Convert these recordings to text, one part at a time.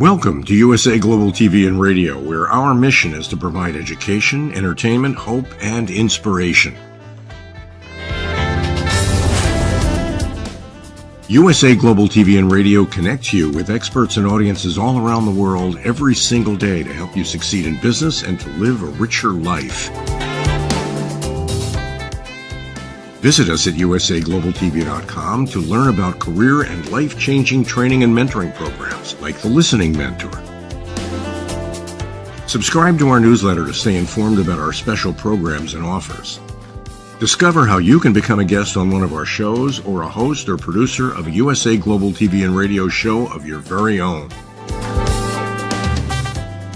Welcome to USA Global TV and Radio, where our mission is to provide education, entertainment, hope, and inspiration. USA Global TV and Radio connects you with experts and audiences all around the world every single day to help you succeed in business and to live a richer life. Visit us at usaglobaltv.com to learn about career and life-changing training and mentoring programs like the Listening Mentor. Subscribe to our newsletter to stay informed about our special programs and offers. Discover how you can become a guest on one of our shows or a host or producer of a USA Global TV and Radio show of your very own.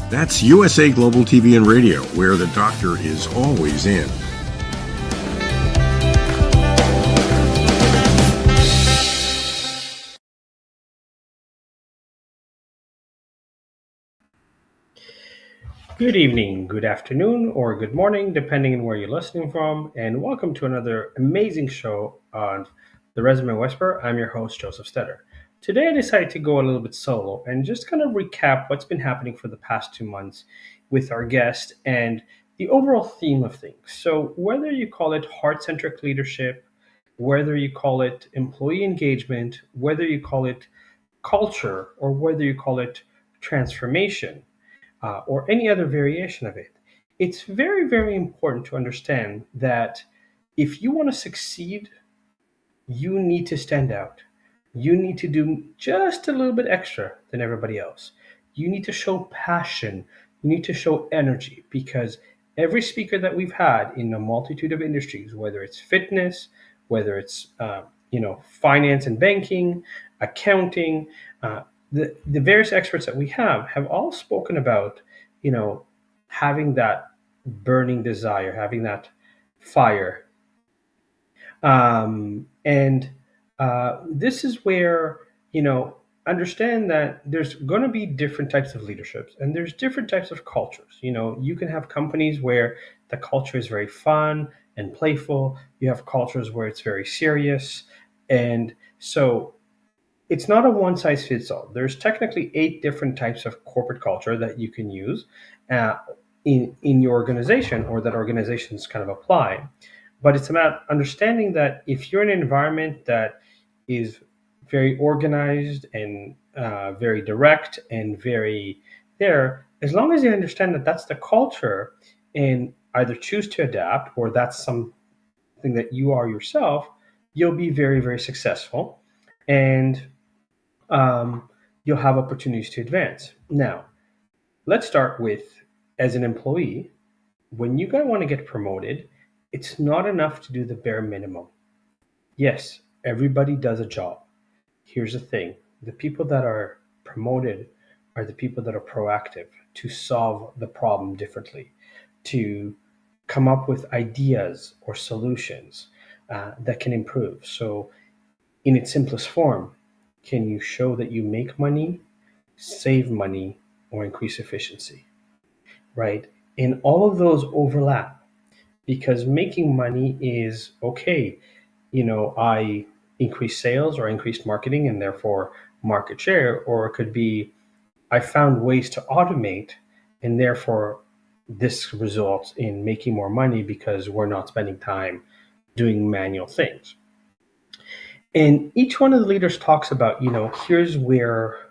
That's USA Global TV and Radio, where the doctor is always in. Good evening, good afternoon, or good morning, depending on where you're listening from, and welcome to another amazing show on The Resume Whisperer. I'm your host, JosefStetter. Today I decided to go a little bit solo and just kind of recap what's been happening for the past 2 months with our guest and the overall theme of things. So whether you call it heart-centric leadership, whether you call it employee engagement, whether you call it culture, or whether you call it transformation, or any other variation of it, it's very, very important to understand that if you want to succeed, you need to stand out. You need to do just a little bit extra than everybody else. You need to show passion. You need to show energy, because every speaker that we've had in a multitude of industries, whether it's fitness, whether it's finance and banking, accounting, the various experts that we have all spoken about, having that burning desire, having that fire. And this is where, understand that there's going to be different types of leaderships and there's different types of cultures. You can have companies where the culture is very fun and playful. You have cultures where it's very serious. And so it's not a one size fits all. There's technically 8 different types of corporate culture that you can use in your organization, or that organizations kind of apply. But it's about understanding that if you're in an environment that is very organized and very direct and very there, as long as you understand that that's the culture and either choose to adapt or that's something that you are yourself, you'll be very, very successful. And you'll have opportunities to advance. Now, let's start with, as an employee, when you guys want to get promoted, it's not enough to do the bare minimum. Yes, everybody does a job. Here's the thing. The people that are promoted are the people that are proactive to solve the problem differently, to come up with ideas or solutions that can improve. So in its simplest form, can you show that you make money, save money, or increase efficiency, right? And all of those overlap, because making money is okay. I increased sales or increased marketing and therefore market share, or it could be I found ways to automate and therefore this results in making more money because we're not spending time doing manual things. And each one of the leaders talks about, here's where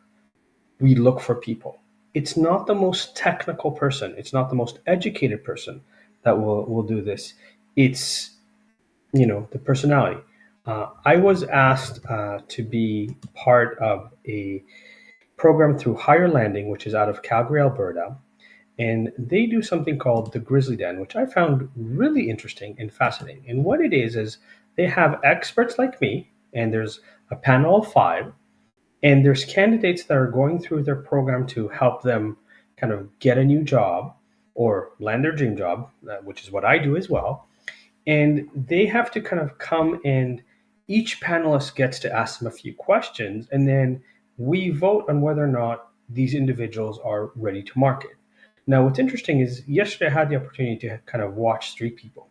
we look for people. It's not the most technical person. It's not the most educated person that will do this. It's, the personality. I was asked to be part of a program through Higher Landing, which is out of Calgary, Alberta. And they do something called the Grizzly Den, which I found really interesting and fascinating. And what it is they have experts like me, and there's a panel of 5, and there's candidates that are going through their program to help them kind of get a new job or land their dream job, which is what I do as well. And they have to kind of come, and each panelist gets to ask them a few questions, and then we vote on whether or not these individuals are ready to market. Now, what's interesting is yesterday I had the opportunity to kind of watch 3 people.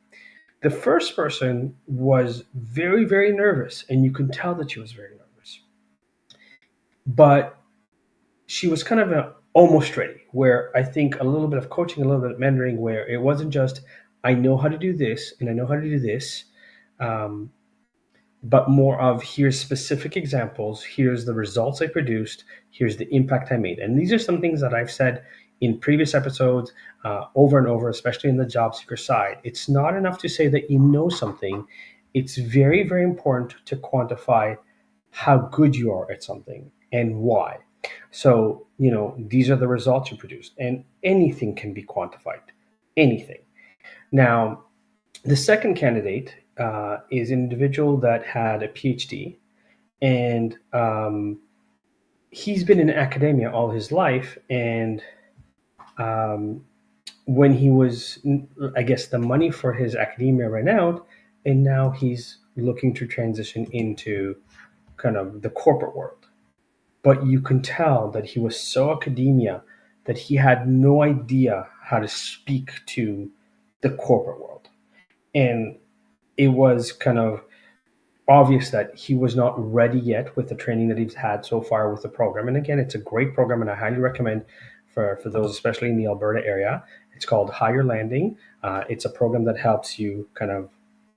The first person was very, very nervous, and you can tell that she was very nervous. But she was kind of almost ready, where I think a little bit of coaching, a little bit of mentoring, where it wasn't just, I know how to do this and I know how to do this, um, but more of, here's specific examples, here's the results I produced, here's the impact I made. And these are some things that I've said in previous episodes over and over, especially in the job seeker side. It's not enough to say that you know something. It's very, very important to quantify how good you are at something and why. So, these are the results you produced, and anything can be quantified. Anything. Now, the second candidate is an individual that had a PhD, and he's been in academia all his life. And um, when he was, I guess, the money for his academia ran out, and now he's looking to transition into kind of the corporate world. But you can tell that he was so academia that he had no idea how to speak to the corporate world. And it was kind of obvious that he was not ready yet with the training that he's had so far with the program. And again, it's a great program, and I highly recommend for those, especially in the Alberta area. It's called Higher Landing. It's a program that helps you kind of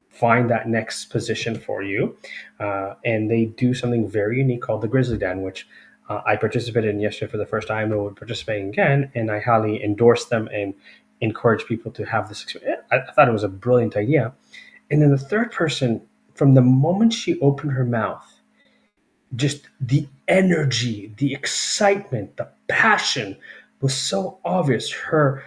find that next position for you. And they do something very unique called the Grizzly Den, which I participated in yesterday for the first time. I would participate again, and I highly endorse them and encourage people to have this experience. I thought it was a brilliant idea. And then the third person, from the moment she opened her mouth, just the energy, the excitement, the passion was so obvious. Her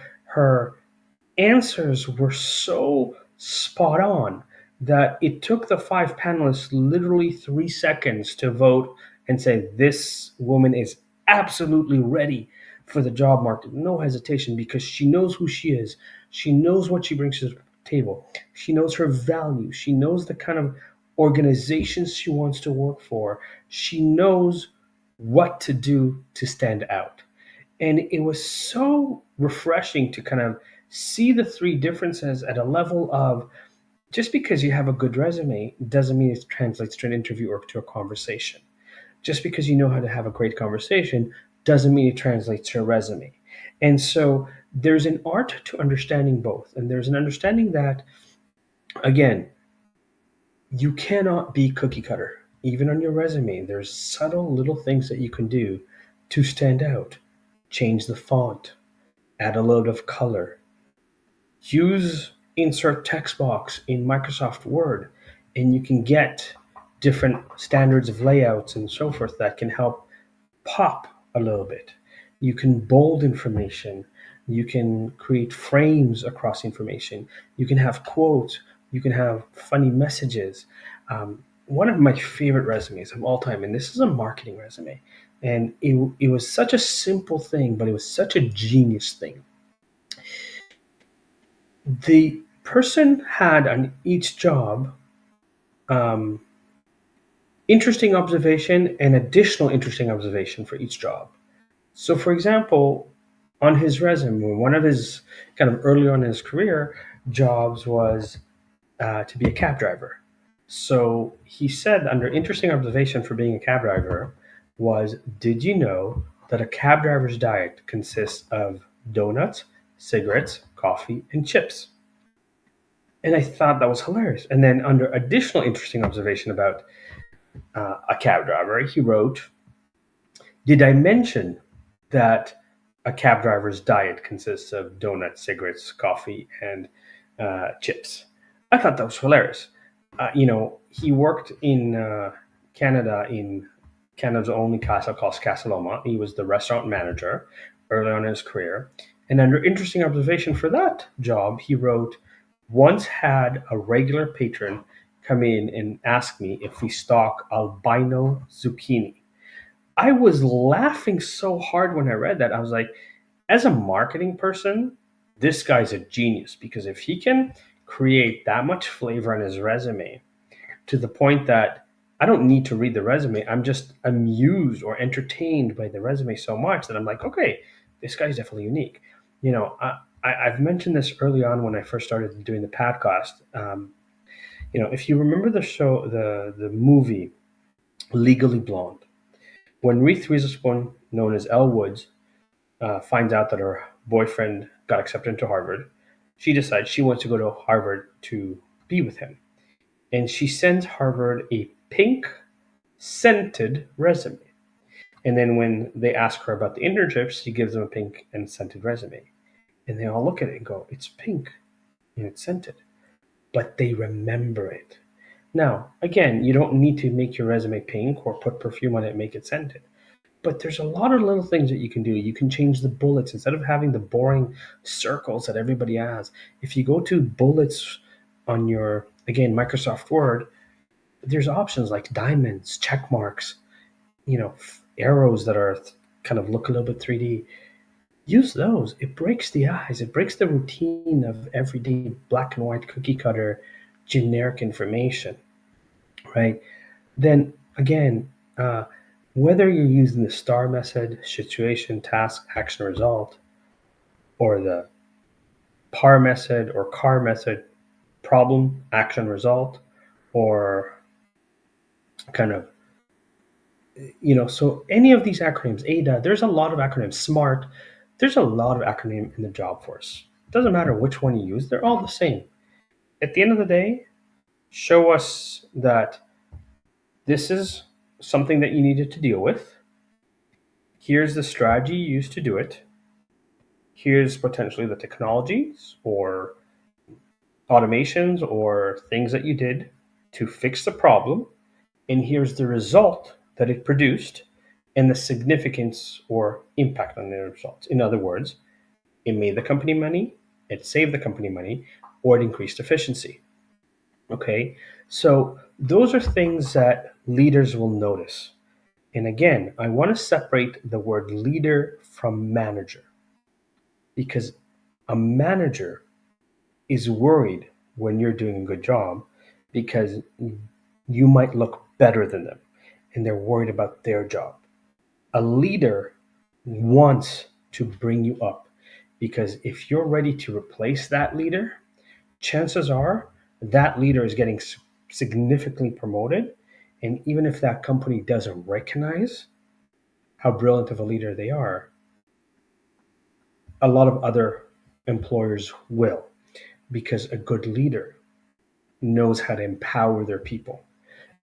answers were so spot on that it took the five panelists literally 3 seconds to vote and say, this woman is absolutely ready for the job market. No hesitation, because she knows who she is. She knows what she brings to the table. She knows her value. She knows the kind of organizations she wants to work for. She knows what to do to stand out. And it was so refreshing to kind of see the three differences at a level of, just because you have a good resume doesn't mean it translates to an interview or to a conversation. Just because you know how to have a great conversation doesn't mean it translates to a resume. And so there's an art to understanding both. And there's an understanding that, again, you cannot be cookie cutter. Even on your resume, there's subtle little things that you can do to stand out. Change the font, add a load of color, use insert text box in Microsoft Word, and you can get different standards of layouts and so forth that can help pop a little bit. You can bold information. You can create frames across information. You can have quotes. You can have funny messages. One of my favorite resumes of all time, and this is a marketing resume, and it was such a simple thing, but it was such a genius thing. The person had on each job um, interesting observation and additional interesting observation for each job. So, for example, on his resume, one of his kind of early on in his career jobs was to be a cab driver. So he said, under interesting observation for being a cab driver, was, did you know that a cab driver's diet consists of donuts, cigarettes, coffee, and chips? And I thought that was hilarious. And then, under additional interesting observation about a cab driver, he wrote, did I mention that a cab driver's diet consists of donuts, cigarettes, coffee, and chips? I thought that was hilarious. He worked in Canada, in Canada's only castle called Casa Loma. He was the restaurant manager early on in his career. And under interesting observation for that job, he wrote, once had a regular patron come in and ask me if we stock albino zucchini. I was laughing so hard when I read that. I was like, as a marketing person, this guy's a genius, because if he can create that much flavor on his resume to the point that I don't need to read the resume, I'm just amused or entertained by the resume so much that I'm like, okay, this guy's definitely unique. I've mentioned this early on when I first started doing the podcast. If you remember the show, the movie Legally Blonde, when Reese Witherspoon known as Elle Woods, finds out that her boyfriend got accepted into Harvard. She decides she wants to go to Harvard to be with him. And she sends Harvard a pink scented resume. And then when they ask her about the internships, she gives them a pink and scented resume. And they all look at it and go, it's pink and it's scented. But they remember it. Now, again, you don't need to make your resume pink or put perfume on it and make it scented. But there's a lot of little things that you can do. You can change the bullets instead of having the boring circles that everybody has. If you go to bullets on your, again, Microsoft Word, there's options like diamonds, check marks, arrows that are kind of look a little bit 3D. Use those. It breaks the eyes. It breaks the routine of everyday black and white cookie cutter generic information, right? Then again, whether you're using the STAR method, situation, task, action, result, or the PAR method or CAR method, problem, action, result, or kind of, so any of these acronyms, ADA, there's a lot of acronyms, SMART, there's a lot of acronym in the job force. It doesn't matter which one you use, they're all the same. At the end of the day, show us that this is something that you needed to deal with. Here's the strategy you used to do it. Here's potentially the technologies or automations or things that you did to fix the problem. And here's the result that it produced and the significance or impact on the results. In other words, it made the company money, it saved the company money, or it increased efficiency. Okay, so those are things that leaders will notice. And again, I want to separate the word leader from manager because a manager is worried when you're doing a good job because you might look better than them and they're worried about their job. A leader wants to bring you up because if you're ready to replace that leader, chances are that leader is getting significantly promoted. And even if that company doesn't recognize how brilliant of a leader they are, a lot of other employers will, because a good leader knows how to empower their people.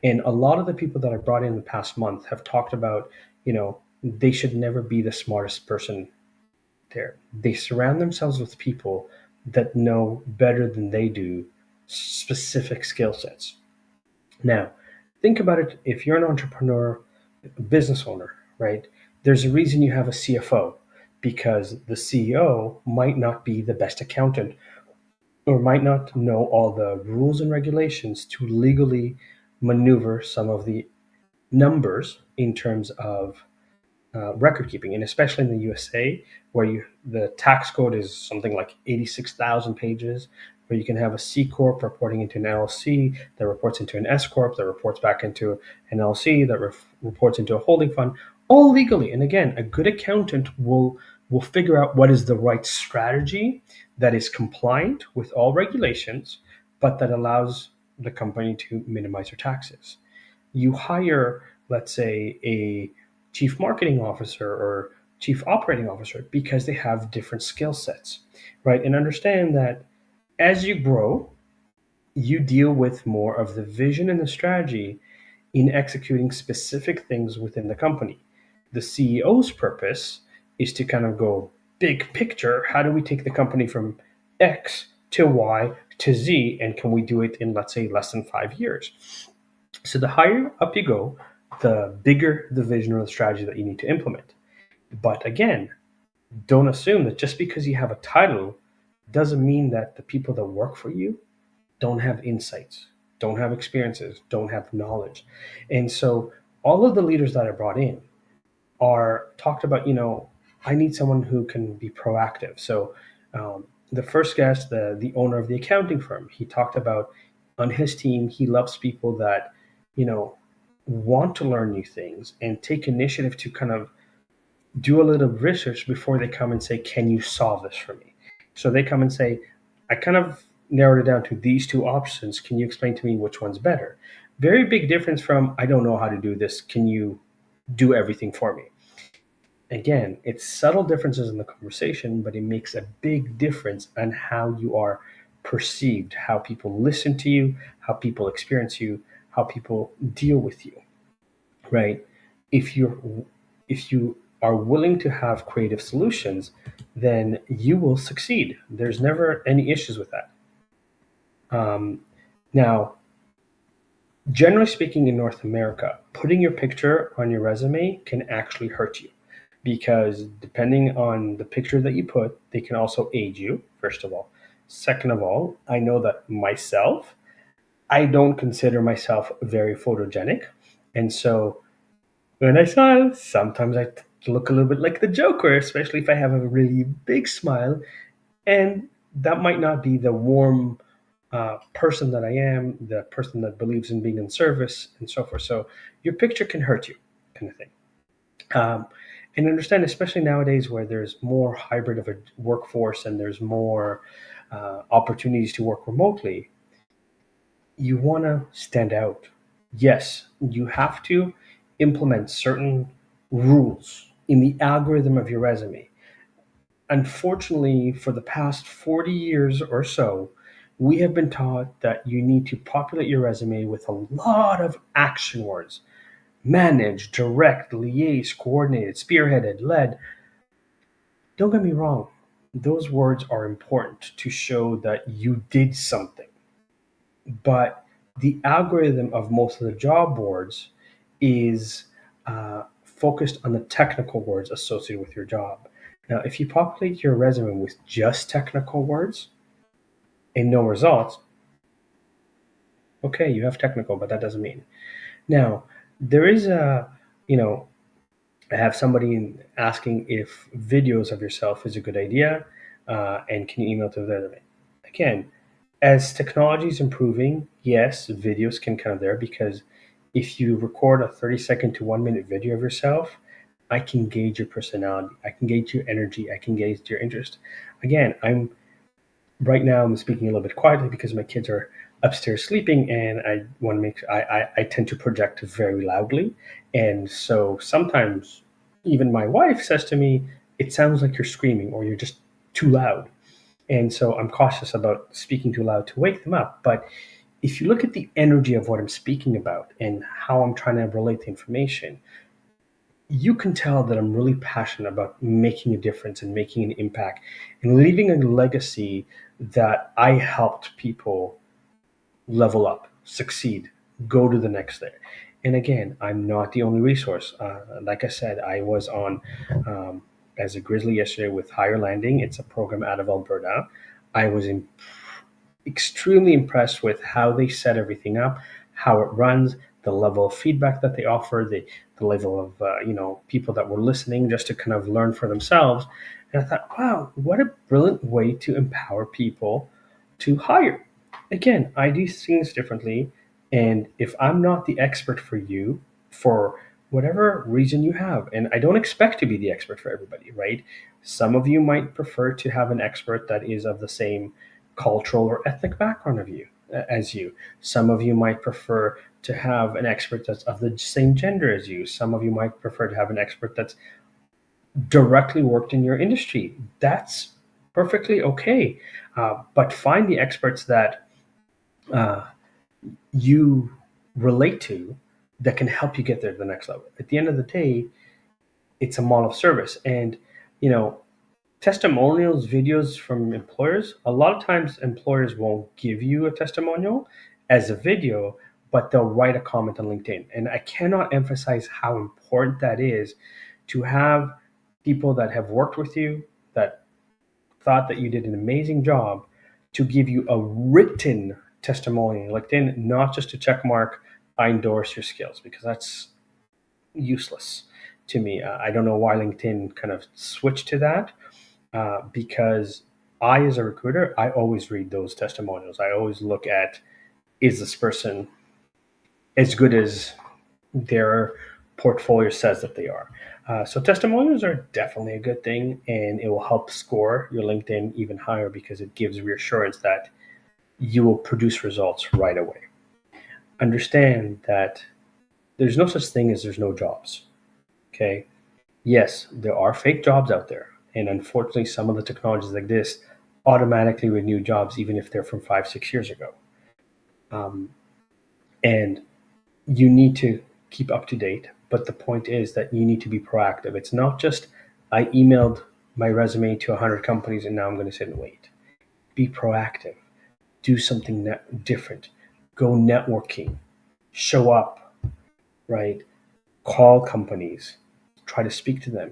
And a lot of the people that I brought in the past month have talked about, they should never be the smartest person there. They surround themselves with people that know better than they do specific skill sets. Now, think about it. If you're an entrepreneur, a business owner, right? There's a reason you have a CFO because the CEO might not be the best accountant or might not know all the rules and regulations to legally maneuver some of the numbers in terms of record keeping, and especially in the USA, where the tax code is something like 86,000 pages, where you can have a C corp reporting into an LLC that reports into an S corp that reports back into an LLC that reports into a holding fund, all legally. And again, a good accountant will figure out what is the right strategy that is compliant with all regulations, but that allows the company to minimize their taxes. You hire, let's say, a chief marketing officer or chief operating officer because they have different skill sets, right? And understand that as you grow, you deal with more of the vision and the strategy in executing specific things within the company. The CEO's purpose is to kind of go big picture. How do we take the company from X to Y to Z? And can we do it in, let's say, less than 5 years? So the higher up you go, the bigger the vision or the strategy that you need to implement. But again, don't assume that just because you have a title doesn't mean that the people that work for you don't have insights, don't have experiences, don't have knowledge. And so all of the leaders that I brought in are talked about, I need someone who can be proactive. So the first guest, the owner of the accounting firm, he talked about on his team, he loves people that, want to learn new things and take initiative to kind of do a little research before they come and say, can you solve this for me? So they come and say, I kind of narrowed it down to these two options. Can you explain to me which one's better? Very big difference from, I don't know how to do this. Can you do everything for me? Again, it's subtle differences in the conversation, but it makes a big difference on how you are perceived, how people listen to you, how people experience you, how people deal with you, right? If you're if you are willing to have creative solutions, then you will succeed. There's never any issues with that. Um, Now, generally speaking, in North America, putting your picture on your resume can actually hurt you because depending on the picture that you put, they can also aid you, first of all. Second of all, I know that myself, I don't consider myself very photogenic. And so when I smile, sometimes I look a little bit like the Joker, especially if I have a really big smile. And that might not be the warm person that I am, the person that believes in being in service, and so forth. So your picture can hurt you, kind of thing. Um, and understand, especially nowadays where there's more hybrid of a workforce and there's more opportunities to work remotely, you want to stand out. Yes, you have to implement certain rules in the algorithm of your resume. Unfortunately, for the past 40 years or so, we have been taught that you need to populate your resume with a lot of action words: manage, direct, liaise, coordinated, spearheaded, led. Don't get me wrong, those words are important to show that you did something. But the algorithm of most of the job boards is focused on the technical words associated with your job. Now, if you populate your resume with just technical words and no results, okay, you have technical, but that doesn't mean. Now, there is you know, I have somebody asking if videos of yourself is a good idea, and can you email to the resume? Again, as technology is improving, yes, videos can come there because if you record a 30-second to 1 minute video of yourself, I can gauge your personality, I can gauge your energy, I can gauge your interest. Again, right now I'm speaking a little bit quietly because my kids are upstairs sleeping and I want to make I tend to project very loudly. And so sometimes even my wife says to me, it sounds like you're screaming or you're just too loud. And so I'm cautious about speaking too loud to wake them up. But if you look at the energy of what I'm speaking about and how I'm trying to relate the information, you can tell that I'm really passionate about making a difference and making an impact and leaving a legacy that I helped people level up, succeed, go to the next layer. And again, I'm not the only resource. Like I said, I was on as a Grizzly yesterday with Higher Landing. It's a program out of Alberta. I was extremely impressed with how they set everything up, how it runs, the level of feedback that they offer, the level of people that were listening just to kind of learn for themselves. And I thought, wow, what a brilliant way to empower people to hire. Again, I do things differently, and if I'm not the expert for you, for whatever reason you have, and I don't expect to be the expert for everybody, right? Some of you might prefer to have an expert that is of the same cultural or ethnic background of you as you. Some of you might prefer to have an expert that's of the same gender as you. Some of you might prefer to have an expert that's directly worked in your industry. That's perfectly okay. But find the experts that uh, you relate to that can help you get there to the next level. At the end of the day, it's a model of service. And, you know, testimonials, videos from employers, a lot of times employers won't give you a testimonial as a video, but they'll write a comment on LinkedIn. And I cannot emphasize how important that is to have people that have worked with you, that thought that you did an amazing job, to give you a written testimonial on LinkedIn, not just a check mark, I endorse your skills, because that's useless to me. I don't know why LinkedIn kind of switched to that, because I, as a recruiter, I always read those testimonials. I always look at, is this person as good as their portfolio says that they are? So testimonials are definitely a good thing, and it will help score your LinkedIn even higher because it gives reassurance that you will produce results right away. Understand that there's no such thing as there's no jobs. Okay, Yes, there are fake jobs out there. And unfortunately, some of the technologies like this automatically renew jobs, even if they're from 5, 6 years ago. Um, and you need to keep up to date. But the point is that you need to be proactive. It's not just I emailed my resume to 100 companies and now I'm going to sit and wait. Be proactive. Do something different. Go networking. Show up, right? Call companies. Try to speak to them.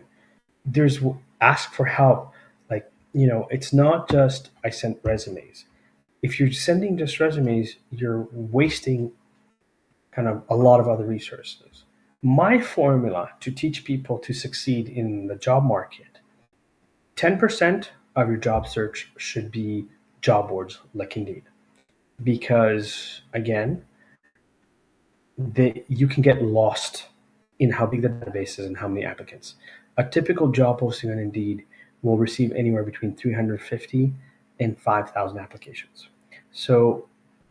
There's ask for help. Like, it's not just I sent resumes. If you're sending just resumes, you're wasting kind of a lot of other resources. My formula to teach people to succeed in the job market: 10% of your job search should be job boards like Indeed. Because, again, you can get lost in how big the database is and how many applicants. A typical job posting on Indeed will receive anywhere between 350 and 5,000 applications. So,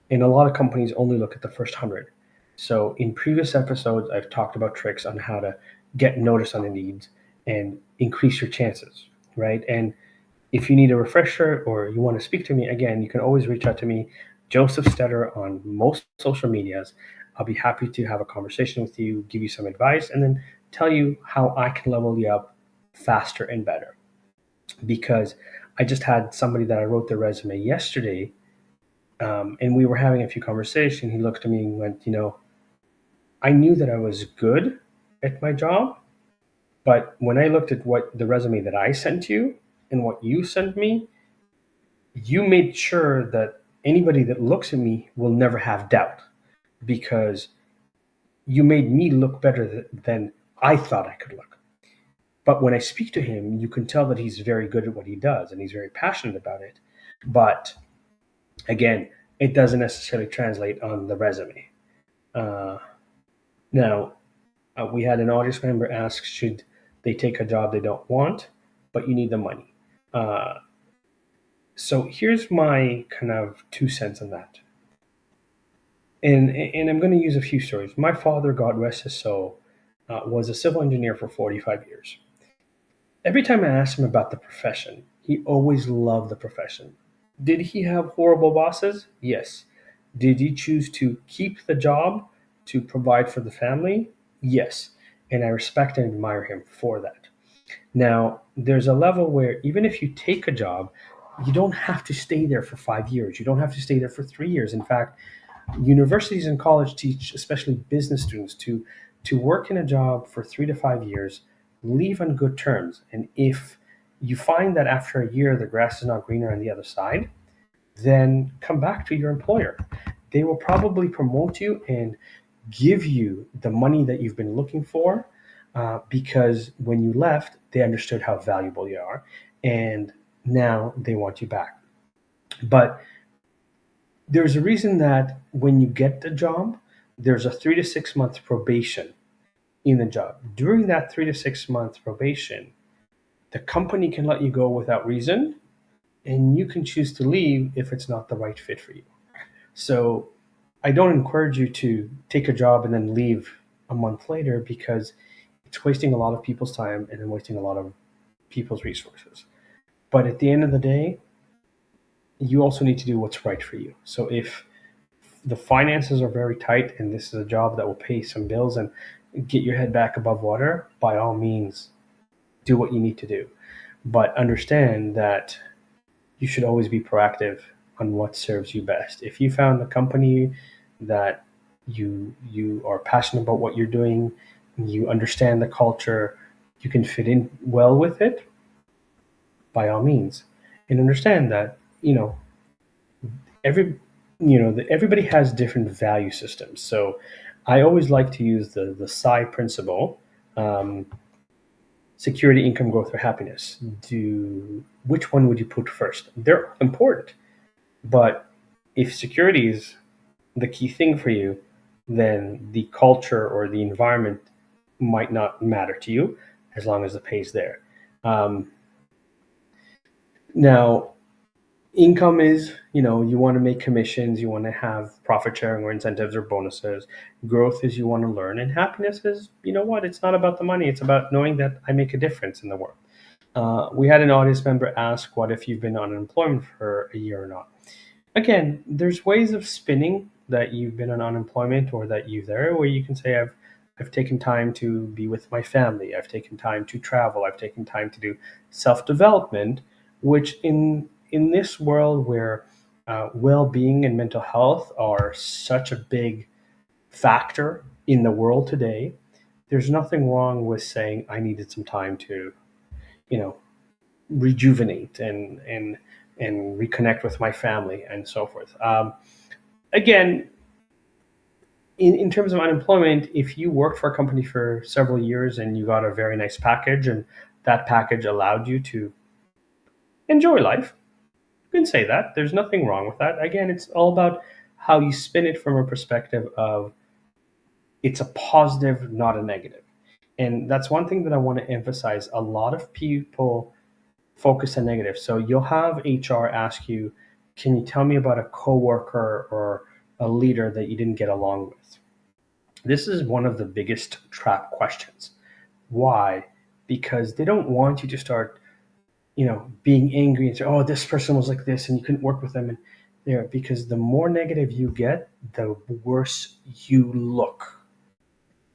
and a lot of companies only look at the first 100. So in previous episodes, I've talked about tricks on how to get noticed on Indeed and increase your chances, right? And if you need a refresher or you want to speak to me again, you can always reach out to me, JosefStetter, on most social medias. I'll be happy to have a conversation with you, give you some advice, and then tell you how I can level you up faster and better. Because I just had somebody that I wrote their resume yesterday, and we were having a few conversations. He looked at me and went, I knew that I was good at my job, but when I looked at what the resume that I sent you and what you sent me, you made sure that anybody that looks at me will never have doubt, because you made me look better than I thought I could look. But when I speak to him, you can tell that he's very good at what he does and he's very passionate about it. But again, it doesn't necessarily translate on the resume. Uh, now, we had an audience member ask, should they take a job they don't want, but you need the money? So here's my kind of 2 cents on that. And I'm going to use a few stories. My father, God rest his soul, was a civil engineer for 45 years. Every time I asked him about the profession, he always loved the profession. Did he have horrible bosses? Yes. Did he choose to keep the job to provide for the family? Yes. And I respect and admire him for that. Now, there's a level where even if you take a job, you don't have to stay there for 5 years. You don't have to stay there for 3 years. In fact, universities and college teach, especially business students, to work in a job for 3 to 5 years, leave on good terms. And if you find that after a year the grass is not greener on the other side, then come back to your employer. They will probably promote you and give you the money that you've been looking for, because when you left, they understood how valuable you are, and now they want you back. But there's a reason that when you get the job, there's a 3 to 6 month probation in the job. During that 3 to 6 month probation, the company can let you go without reason, and you can choose to leave if it's not the right fit for you. So I don't encourage you to take a job and then leave a month later, because it's wasting a lot of people's time and then wasting a lot of people's resources. But at the end of the day, you also need to do what's right for you. So if the finances are very tight and this is a job that will pay some bills and get your head back above water, by all means, do what you need to do. But understand that you should always be proactive on what serves you best. If you found a company that you are passionate about what you're doing, you understand the culture, you can fit in well with it, by all means. And understand that, every everybody has different value systems. So I always like to use the PSI principle: um, security, income, growth, or happiness. Which one would you put first? They're important, but if security is the key thing for you, then the culture or the environment might not matter to you, as long as the pay is there. Now, Income is, you want to make commissions, you want to have profit sharing or incentives or bonuses. Growth is you want to learn, and happiness is, what? It's not about the money. It's about knowing that I make a difference in the world. We had an audience member ask, "What if you've been on unemployment for a year or not?" Again, there's ways of spinning that you've been on unemployment or that you're there, where you can say, I've taken time to be with my family. I've taken time to travel. I've taken time to do self-development, which in this world where well-being and mental health are such a big factor in the world today, there's nothing wrong with saying I needed some time to, you know, rejuvenate and reconnect with my family and so forth. Again, in terms of unemployment, if you worked for a company for several years and you got a very nice package and that package allowed you to enjoy life, you can say that. There's nothing wrong with that. Again, it's all about how you spin it from a perspective of it's a positive, not a negative. And that's one thing that I want to emphasize. A lot of people focus on negative. So you'll have HR ask you, can you tell me about a coworker or a leader that you didn't get along with? This is one of the biggest trap questions. Why? Because they don't want you to start, being angry and say, "Oh, this person was like this, and you couldn't work with them." And there, because the more negative you get, the worse you look.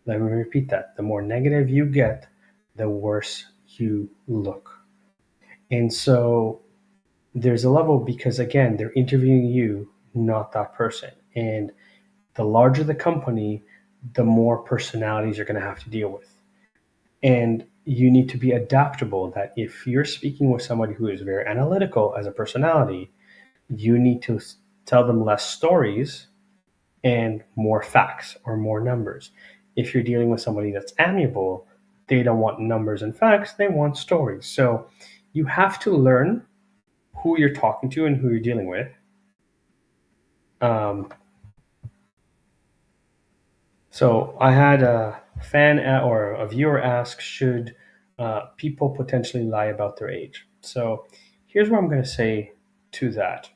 Let me repeat that: the more negative you get, the worse you look. And so there's a level because again, they're interviewing you, not that person. And the larger the company, the more personalities you're going to have to deal with. And you need to be adaptable that if you're speaking with somebody who is very analytical as a personality, you need to tell them less stories and more facts or more numbers. If you're dealing with somebody that's amiable, they don't want numbers and facts, they want stories. So you have to learn who you're talking to and who you're dealing with. Um, so I had a fan or a viewer ask, should people potentially lie about their age? So here's what I'm going to say to that.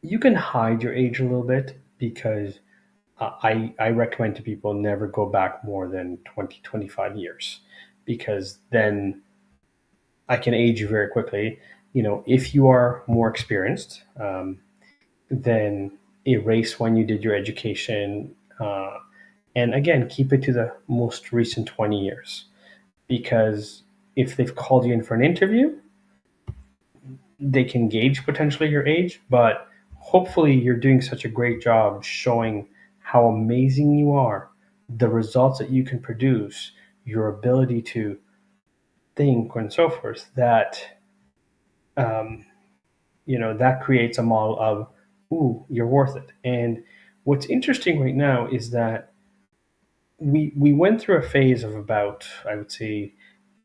You can hide your age a little bit because I recommend to people never go back more than 20, 25 years because then I can age you very quickly. If you are more experienced, then erase when you did your education. And again, keep it to the most recent 20 years because if they've called you in for an interview, they can gauge potentially your age, but hopefully you're doing such a great job showing how amazing you are, the results that you can produce, your ability to think and so forth, that um, that creates a model of, ooh, you're worth it. And what's interesting right now is that we went through a phase of about, I would say,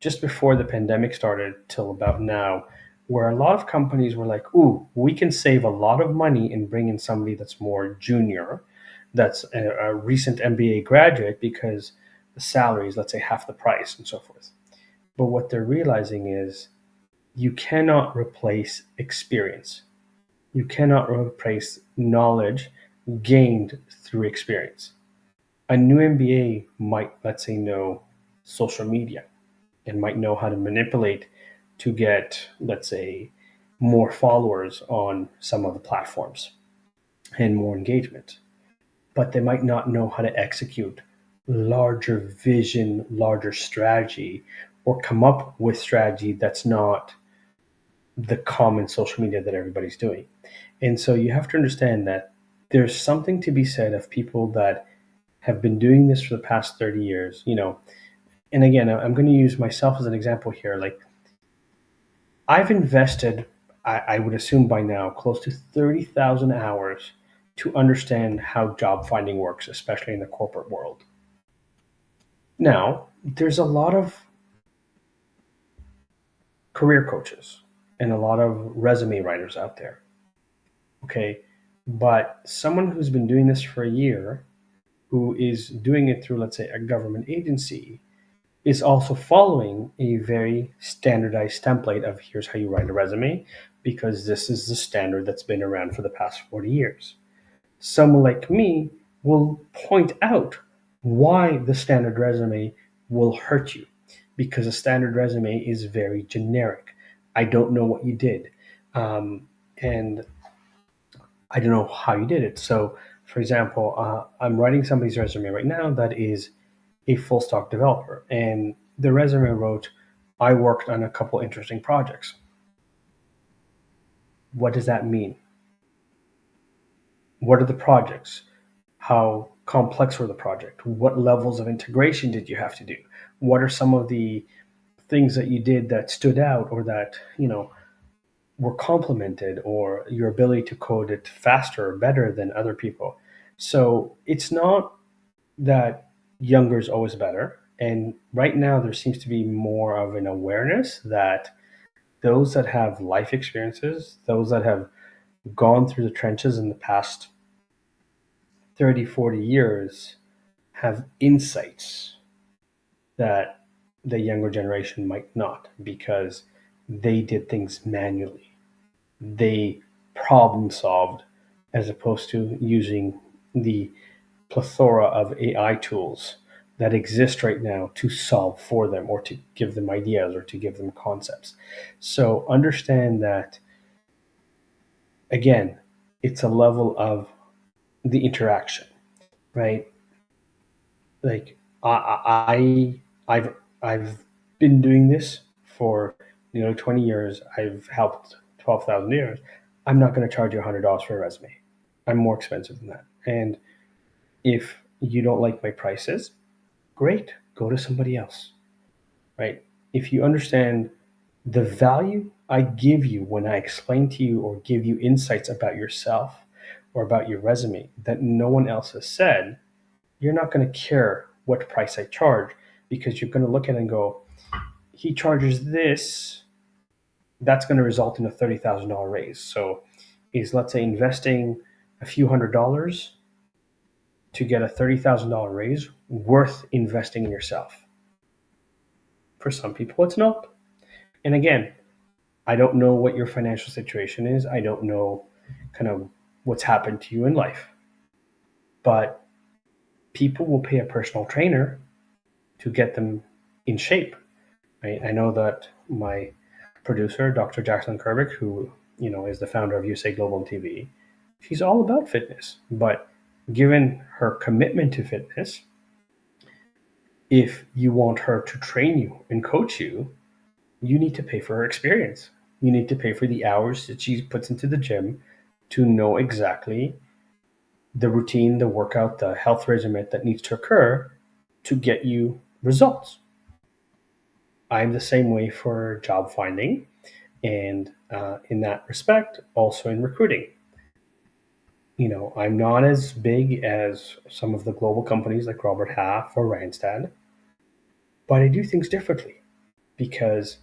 just before the pandemic started till about now, where a lot of companies were like, ooh, we can save a lot of money and bring in somebody that's more junior, that's a recent MBA graduate, because the salary is, let's say, half the price and so forth. But what they're realizing is you cannot replace experience. You cannot replace knowledge gained through experience. A new MBA might, let's say, know social media and might know how to manipulate to get, let's say, more followers on some of the platforms and more engagement. But they might not know how to execute larger vision, larger strategy, or come up with strategy that's not the common social media that everybody's doing. And so you have to understand that there's something to be said of people that have been doing this for the past 30 years, and again, I'm going to use myself as an example here. Like, I've invested, I would assume by now, close to 30,000 hours to understand how job finding works, especially in the corporate world. Now, there's a lot of career coaches and a lot of resume writers out there. Okay. But someone who's been doing this for a year, who is doing it through, let's say, a government agency, is also following a very standardized template of here's how you write a resume, because this is the standard that's been around for the past 40 years. Someone like me will point out why the standard resume will hurt you, because a standard resume is very generic. I don't know what you did. And I don't know how you did it. So, for example, I'm writing somebody's resume right now that is a full stack developer, and the resume wrote, I worked on a couple interesting projects. What does that mean? What are the projects? How complex were the project? What levels of integration did you have to do? What are some of the things that you did that stood out, or that, were complimented, or your ability to code it faster or better than other people? So it's not that younger is always better. And right now, there seems to be more of an awareness that those that have life experiences, those that have gone through the trenches in the past 30, 40 years, have insights that the younger generation might not, because they did things manually. They problem solved, as opposed to using the plethora of AI tools that exist right now to solve for them, or to give them ideas, or to give them concepts. So understand that, again, it's a level of the interaction, right? Like I've been doing this for 20 years. I've helped 12,000 years. I'm not going to charge you $100 for a resume. I'm more expensive than that. And if you don't like my prices, great, go to somebody else, right? If you understand the value I give you when I explain to you or give you insights about yourself or about your resume that no one else has said, you're not going to care what price I charge, because you're going to look at it and go, he charges this, that's going to result in a $30,000 raise. So is, let's say, investing a few $100s to get a $30,000 raise worth investing in yourself? For some people, it's not. And again, I don't know what your financial situation is. I don't know kind of what's happened to you in life. But people will pay a personal trainer to get them in shape. Right? I know that my producer, Dr. Jacqueline Kerbick, who is the founder of USA Global TV, she's all about fitness. But given her commitment to fitness, if you want her to train you and coach you, you need to pay for her experience. You need to pay for the hours that she puts into the gym to know exactly the routine, the workout, the health regimen that needs to occur to get you results. I'm the same way for job finding, and in that respect, also in recruiting. I'm not as big as some of the global companies like Robert Half or Randstad, but I do things differently, because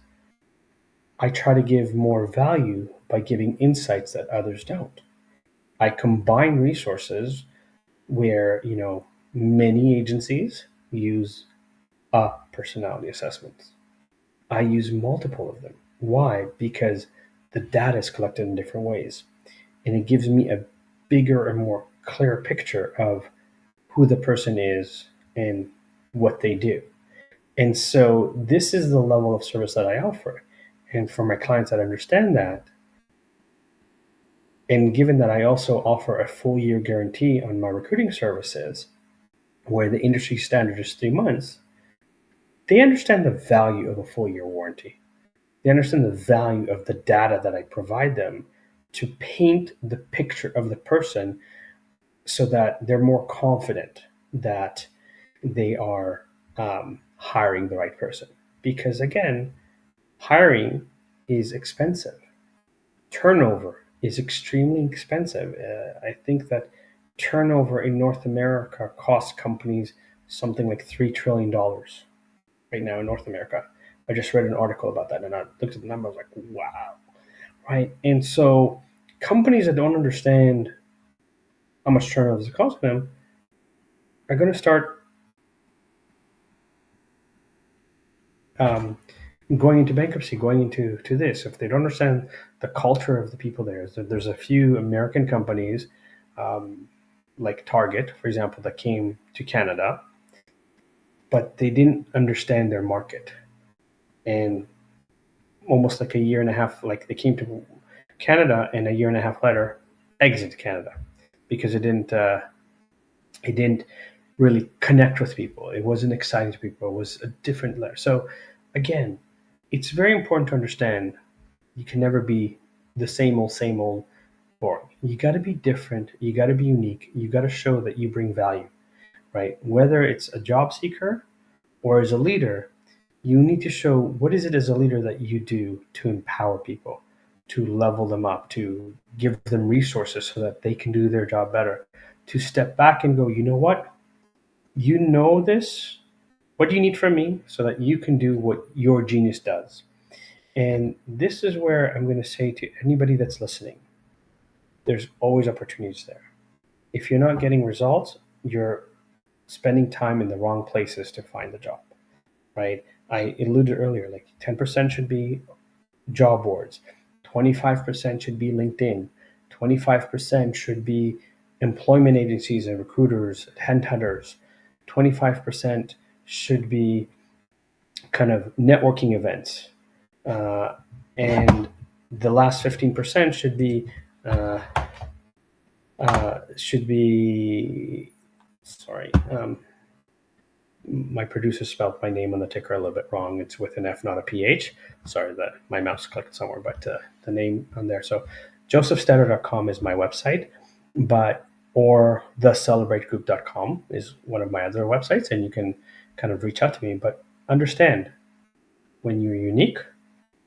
I try to give more value by giving insights that others don't. I combine resources where, many agencies use a personality assessment. I use multiple of them. Why? Because the data is collected in different ways, and it gives me a bigger and more clear picture of who the person is and what they do. And so this is the level of service that I offer. And for my clients that understand that, and given that I also offer a full year guarantee on my recruiting services, where the industry standard is 3 months, they understand the value of a full year warranty. They understand the value of the data that I provide them to paint the picture of the person, so that they're more confident that they are hiring the right person. Because again, hiring is expensive. Turnover is extremely expensive. I think that turnover in North America costs companies something like $3 trillion right now in North America. I just read an article about that, and I looked at the number. I was like, wow, right? And so companies that don't understand how much turnover is costing them are going to start um, going into bankruptcy, going into this, if they don't understand the culture of the people there. So there's a few American companies, um, like Target, for example, that came to Canada, but they didn't understand their market. And almost like a year and a half, like they came to Canada, and a year and a half later, exited Canada because it didn't really connect with people. It wasn't exciting to people. It was a different layer. So again, it's very important to understand you can never be the same old boring. You got to be different. You got to be unique. You got to show that you bring value, right? Whether it's a job seeker or as a leader, you need to show what is it as a leader that you do to empower people, to level them up, to give them resources so that they can do their job better, to step back and go, you know what? You know this. What do you need from me so that you can do what your genius does? And this is where I'm going to say to anybody that's listening, there's always opportunities there. If you're not getting results, you're spending time in the wrong places to find the job, right? I alluded earlier, like 10% should be job boards, 25% should be LinkedIn, 25% should be employment agencies and recruiters, headhunters, 25% should be kind of networking events, and the last 15% uh, should be sorry. My producer spelled my name on the ticker a little bit wrong. It's with an F, not a PH. Sorry that my mouse clicked somewhere, but the name on there. So JosefStetter.com is my website, or thecelebrategroup.com is one of my other websites, and you can kind of reach out to me. But understand, when you're unique,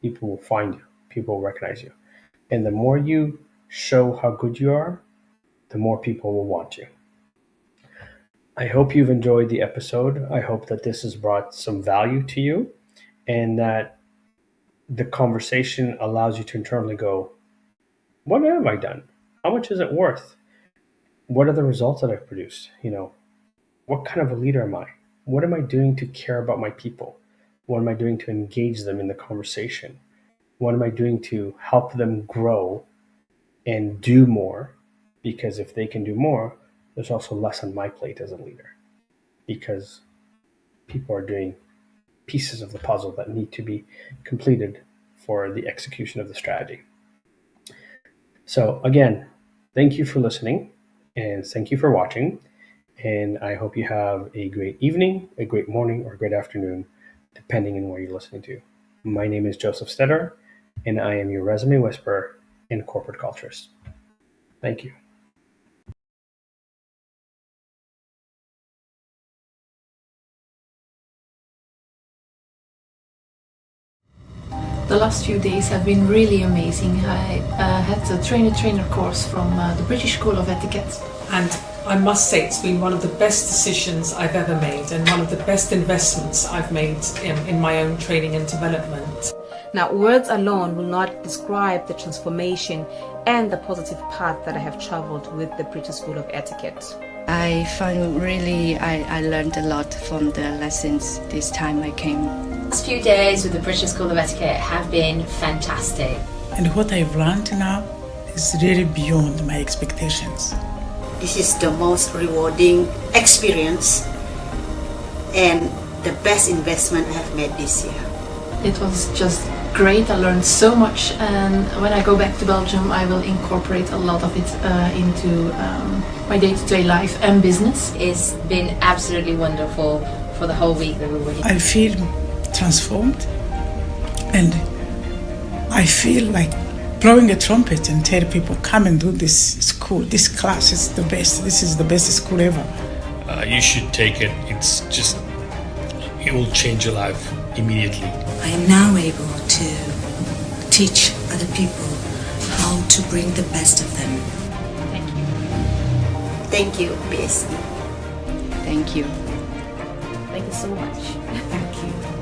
people will find you, people will recognize you. And the more you show how good you are, the more people will want you. I hope you've enjoyed the episode. I hope that this has brought some value to you, and that the conversation allows you to internally go, what have I done? How much is it worth? What are the results that I've produced? What kind of a leader am I? What am I doing to care about my people? What am I doing to engage them in the conversation? What am I doing to help them grow and do more? Because if they can do more, there's also less on my plate as a leader, because people are doing pieces of the puzzle that need to be completed for the execution of the strategy. So again, thank you for listening, and thank you for watching. And I hope you have a great evening, a great morning, or a great afternoon, depending on where you're listening to. My name is JosefStetter, and I am your resume whisperer and corporate culturist. Thank you. The last few days have been really amazing. I had a trainer course from the British School of Etiquette. And I must say it's been one of the best decisions I've ever made, and one of the best investments I've made in my own training and development. Now, words alone will not describe the transformation and the positive path that I have traveled with the British School of Etiquette. I found I learned a lot from the lessons this time I came. The last few days with the British School of Etiquette have been fantastic. And what I've learned now is really beyond my expectations. This is the most rewarding experience and the best investment I have made this year. It was just great. I learned so much, and when I go back to Belgium I will incorporate a lot of it into my day-to-day life and business. It's been absolutely wonderful for the whole week that we were here. I feel transformed, and I feel like blowing a trumpet and tell people, come and do this school, this class is the best, this is the best school ever. You should take it. It will change your life immediately. I am now able to teach other people how to bring the best of them. Thank you. Thank you, BSc. Thank you. Thank you so much. Thank you.